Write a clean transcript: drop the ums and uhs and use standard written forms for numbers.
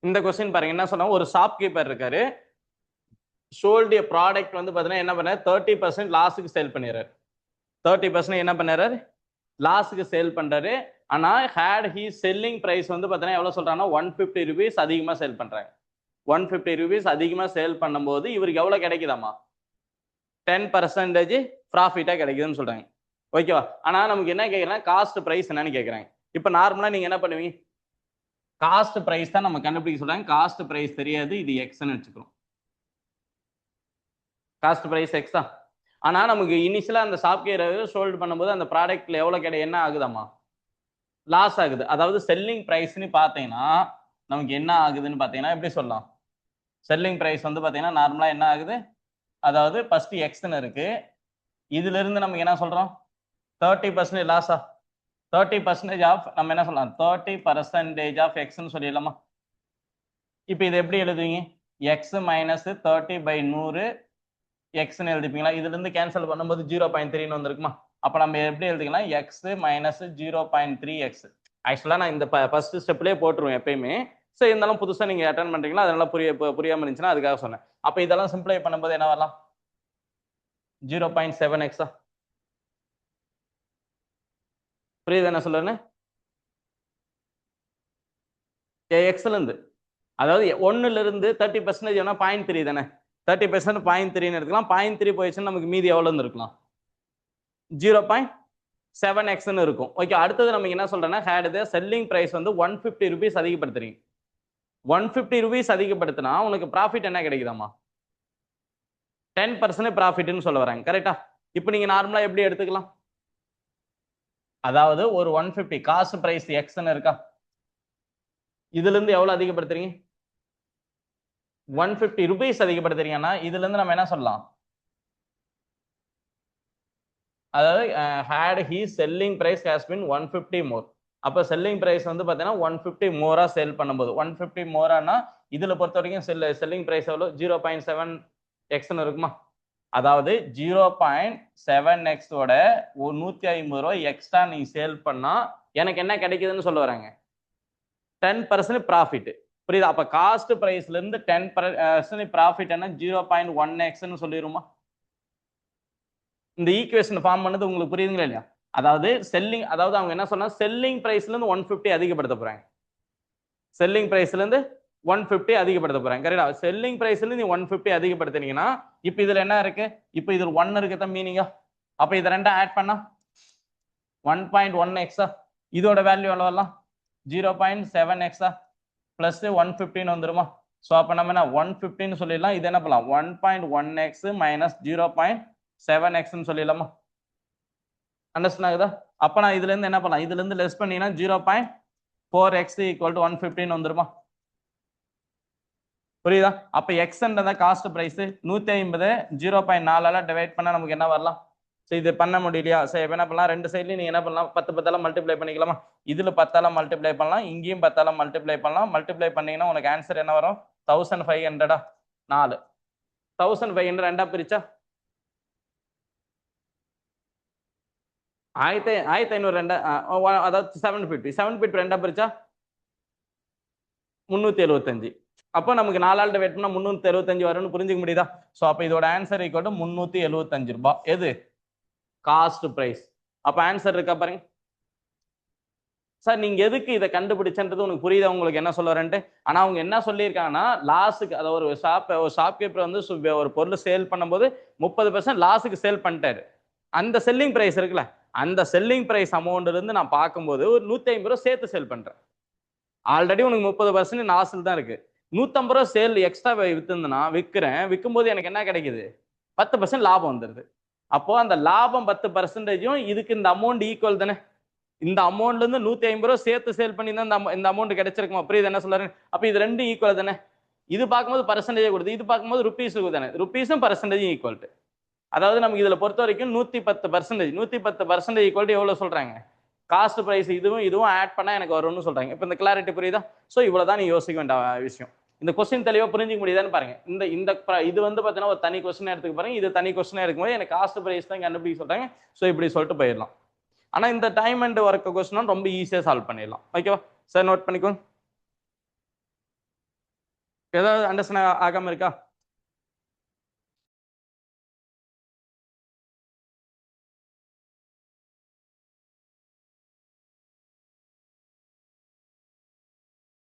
இந்த கொஸ்டின் பாருங்க என்ன சொன்னா, ஒரு ஷாப் கீப்பர் இருக்காரு, சோல்ட் எ ப்ராடக்ட் வந்து பாத்தீங்கன்னா என்ன பண்ணாரு, 30% லாஸுக்கு சேல் பண்ணிடுறாரு. 30% என்ன பண்ணாரு, லாஸுக்கு சேல் பண்றாரு. ஆனா ஹேட் ஹி செல்லிங் பிரைஸ் வந்து பாத்தீங்கன்னா எவ்வளவு சொல்றாங்கன்னா 150 rupees அதிகமா சேல் பண்றாங்க. 150 rupees அதிகமா சேல் பண்ணும்போது இவருக்கு எவ்வளவு கிடைக்குதாமா, 10% ப்ராஃபிட்டா கிடைக்குதுன்னு சொல்றாங்க. ஓகேவா? ஆனா நமக்கு என்ன கேட்கறாங்க, காஸ்ட் பிரைஸ் என்னன்னு கேட்கறாங்க. இப்ப நார்மலா நீங்க என்ன பண்ணுவீங்க, காஸ்ட் பிரைஸ் தான் நம்ம கண்டுபிடிக்க சொல்றாங்க. காஸ்ட் பிரைஸ் தெரியாது, இது எக்ஸ்ன்னு வச்சுக்கிறோம். காஸ்ட் பிரைஸ் எக்ஸ் தான். ஆனா நமக்கு இனிஷியலா அந்த சாஃப்ட்வேர் சோல்ட் பண்ணும்போது அந்த ப்ராடக்ட்ல எவ்வளவு என்ன ஆகுதாமா, லாஸ் ஆகுது. அதாவது செல்லிங் பிரைஸ்னு பாத்தீங்கன்னா நமக்கு என்ன ஆகுதுன்னு பாத்தீங்கன்னா எப்படி சொல்லலாம், செல்லிங் பிரைஸ் வந்து பாத்தீங்கன்னா நார்மலா என்ன ஆகுது, அதாவது ஃபர்ஸ்ட் எக்ஸ்ன்னு இருக்கு, இதுல இருந்து நமக்கு என்ன சொல்றோம், 30% லாஸா, 30% ஆஃப் நம்ம என்ன சொல்லலாம், 30% ஆஃப் எக்ஸ்ன்னு சொல்லிடலாமா. இப்போ இது எப்படி எழுதுவீங்க, எக்ஸ் மைனஸ் 30/100 எக்ஸ்ன்னு எழுதிப்பீங்களா. இதுல இருந்து கேன்சல் பண்ணும்போது 0.3 வந்திருக்குமா. அப்ப நம்ம எப்படி எழுதிக்கலாம், எக்ஸ் மைனஸ் 0.3 எக்ஸ். ஆக்சுவலா நான் இந்த ஃபர்ஸ்ட் ஸ்டெப்லயே போட்டுருவேன் எப்பயுமே. ஸோ இருந்தாலும் புதுசா நீங்க அட்டன் பண்றீங்களா, அதனால புரியாம இருந்துச்சுன்னா அதுக்காக சொன்னேன். அப்ப இதெல்லாம் சிம்பிளை பண்ணும்போது என்ன வரலாம், 0.7 எக்ஸா. புரியுது என்ன சொல்லுன்னு, எக்ஸ்ல இருந்து, அதாவது 1ல இருந்து 30% 0.3 தானே, 30% 0.3 எடுத்துக்கலாம். 0.3 போயிடுச்சுன்னா நமக்கு மீதி எவ்வளவு இருக்கலாம், 0.7x இருக்கும். ஓகே, அடுத்தது நமக்கு என்ன சொல்றேன்னா, ஹேட் த செல்லிங் பிரைஸ் வந்து 150 rupees அதிகப்படுத்துறீங்க. 150 rupees அதிகப்படுத்தினா உனக்கு ப்ராஃபிட் என்ன கிடைக்குதாமா, 10% ப்ராஃபிட்னு சொல்ல வராங்க. கரெக்டா? இப்போ நீங்க நார்மலா எப்படி எடுத்துக்கலாம், அதாவது ஒரு 150 காஸ்ட் பிரைஸ் எக்ஸ்ன்னு இருக்கா, இதுல இருந்து எவ்வளவு அதிகப்படுத்துறீங்க, 150 rupees அதிகப்படுத்துறீங்கன்னா இதுல இருந்து நம்ம என்ன சொல்லலாம், அதாவது had his selling price has been 150 more. அப்ப செல்லிங் பிரைஸ் வந்து பாத்தீங்கன்னா 150 மோரா சேல் பண்ணும்போது, 150 மோரானா இதுல பொறுத்த வரைக்கும் செல்லிங் பிரைஸ் எவ்வளவு, 0.7 எக்ஸ்ன்னு இருக்குமா. அதாவது 0.7x ஓட 150 ரூபாய் எக்ஸ்ட்ரா நீ சேல் பண்ணா எனக்கு என்ன கிடைக்குதுன்னு சொல்ல வராங்க, 10% ப்ராஃபிட். புரியுதா? அப்ப காஸ்ட் பிரைஸ்ல இருந்து 10% ப்ராஃபிட் என்ன, 0.1x சொல்லிருமா. இந்த ஈக்குவேஷன் ஃபார்ம் பண்ணது உங்களுக்கு புரியுதுங்களா இல்லையா. அதாவது செல்லிங், அதாவது அவங்க என்ன சொன்னா, செல்லிங் பிரைஸ்ல இருந்து 150 அதிகப்படுத்த போறாங்க, செல்லிங் பிரைஸ்ல இருந்து 150 அதிகப்படுத்த போறாங்க. கரெக்டா? செல்லிங் பிரைஸ்ல இருந்து நீ 150 அதிகப்படுத்தினீங்கன்னா இப்போ இதுல என்ன இருக்கு, இப்போ இது 1 இருக்குதா மீனிங்கா. அப்ப இத ரெண்டா ஆட் பண்ணா 1.1x, இதோட வேல்யூ எவ்வளவு வரலாம், 0.7x பிளஸ் 150 வந்துருமா. சோ அப்ப நம்ம என்ன 150 சொல்லிடலாம், இது என்ன பண்ணலாம் 1.1x மைனஸ் 0.7x சொல்லிடலாமா. அண்டர்ஸ்டாண்ட் ஆகுதா? அப்ப நான் இதுல இருந்து என்ன பண்ணலாம், இதுல இருந்து லெஸ் பண்ணீங்கன்னா 0.4x ஈக்குவல் டு 150 வந்துருமா. புரியுதா? அப்ப எக்ஸ் காஸ்ட் பிரைஸ் 150 0.4 டிவைட் பண்ணா நமக்கு என்ன வரலாம். சோ இது பண்ண முடியலையா, சரி என்ன பண்ணலாம், ரெண்டு சைட்லயும் நீங்க என்ன பண்ணலாம், 10 மல்டிப்ளை பண்ணிக்கலாமா. இதுல 10 மல்டிப்ளை பண்ணலாம், இங்கேயும் 10 மல்டிப்ளை பண்ணலாம். மல்டிப்ளை பண்ணீங்கன்னா உனக்கு ஆன்சர் என்ன வரும், 1500. 4 1500 ரெண்டா பிரிச்சா 1500 ரெண்டா, அதாவது 750 ரெண்டா பிரிச்சா 375. அப்போ நமக்கு 4 டிவைட் பண்ணா 375 வரும்னு புரிஞ்சுக்க முடியுதா. சோ அப்ப இதோட ஆன்சர் ஈக்குவல் டு 375 ரூபாய். எது, காஸ்ட் பிரைஸ். அப்ப ஆன்சர் இருக்கா பாருங்க. சார் நீங்க எதுக்கு இதை கண்டுபிடிச்சன்றது உனக்கு புரியுதா, உங்களுக்கு என்ன சொல்ல வரேன்ட்டு. ஆனா அவங்க என்ன சொல்லியிருக்காங்கன்னா, லாஸுக்கு, அதாவது ஒரு ஷாப்கீப்பர் வந்து ஒரு பொருள் சேல் பண்ணும்போது 30% லாஸுக்கு சேல் பண்ணிட்டாரு. அந்த செல்லிங் பிரைஸ் இருக்குல்ல, அந்த செல்லிங் பிரைஸ் அமௌண்ட்ல இருந்து நான் பார்க்கும்போது ஒரு 150 ரூபாய் சேர்த்து சேல் பண்றேன். ஆல்ரெடி உனக்கு 30% லாஸில் தான் இருக்கு, 150 ரூபாய் சேல் எக்ஸ்ட்ரா வித்துனா விற்கிறேன், விற்கும் போது எனக்கு என்ன கிடைக்குது, 10% லாபம் வந்துருது. அப்போ அந்த லாபம் 10% இதுக்கு இந்த அமௌண்ட் ஈக்குவல் தானே. இந்த அமௌண்ட்ல இருந்து 150 ரூபாய் சேர்த்து சேல் பண்ணி தான் இந்த அமௌண்ட் கிடைச்சிருக்குமா. புரியுது என்ன சொல்றாரு. அப்ப இது ரெண்டும் ஈக்குவல் தானே. இது பார்க்கும்போது பர்சன்டேஜ் கொடுத்து, இது பார்க்கும்போது ருபீஸ் தானே, ருபீஸும் பர்சன்டேஜ் ஈக்குவல். அதாவது நமக்கு இதுல பொறுத்த வரைக்கும் 110%, 110% ஈக்குவல் எவ்வளவு சொல்றாங்க, காஸ்ட் பிரைஸ் இதுவும் ஆட் பண்ணா எனக்கு வரும்னு சொல்றாங்க. இப்போ இந்த கிளாரிட்டி புரியுதா. ஸோ இவ்வளவுதான் நீ யோசிக்க வேண்டிய விஷயம். இந்த கொஸ்டின் தெளிவா புரிஞ்சுக்க முடியுதான்னு பாருங்க. இது வந்து பாத்தீங்கன்னா ஒரு தனி கொஸ்டின் எடுத்துக்க பாருங்க, இது தனி கொஸ்டின் எடுக்கும்போது எனக்கு காஸ்ட் பிரைஸ் தான் கண்டுபிடிக்க சொல்றாங்க. ஸோ இப்படி சொல்லிட்டு போயிடலாம். ஆனா இந்த டைம் அண்ட் ஒர்க் கொஸ்டின் ரொம்ப ஈஸியா சால்வ் பண்ணிடலாம். ஓகேவா சார், நோட் பண்ணிக்கோங்க. ஏதாவது அண்டர்ஸ்டாண்ட் ஆகாம இருக்கா?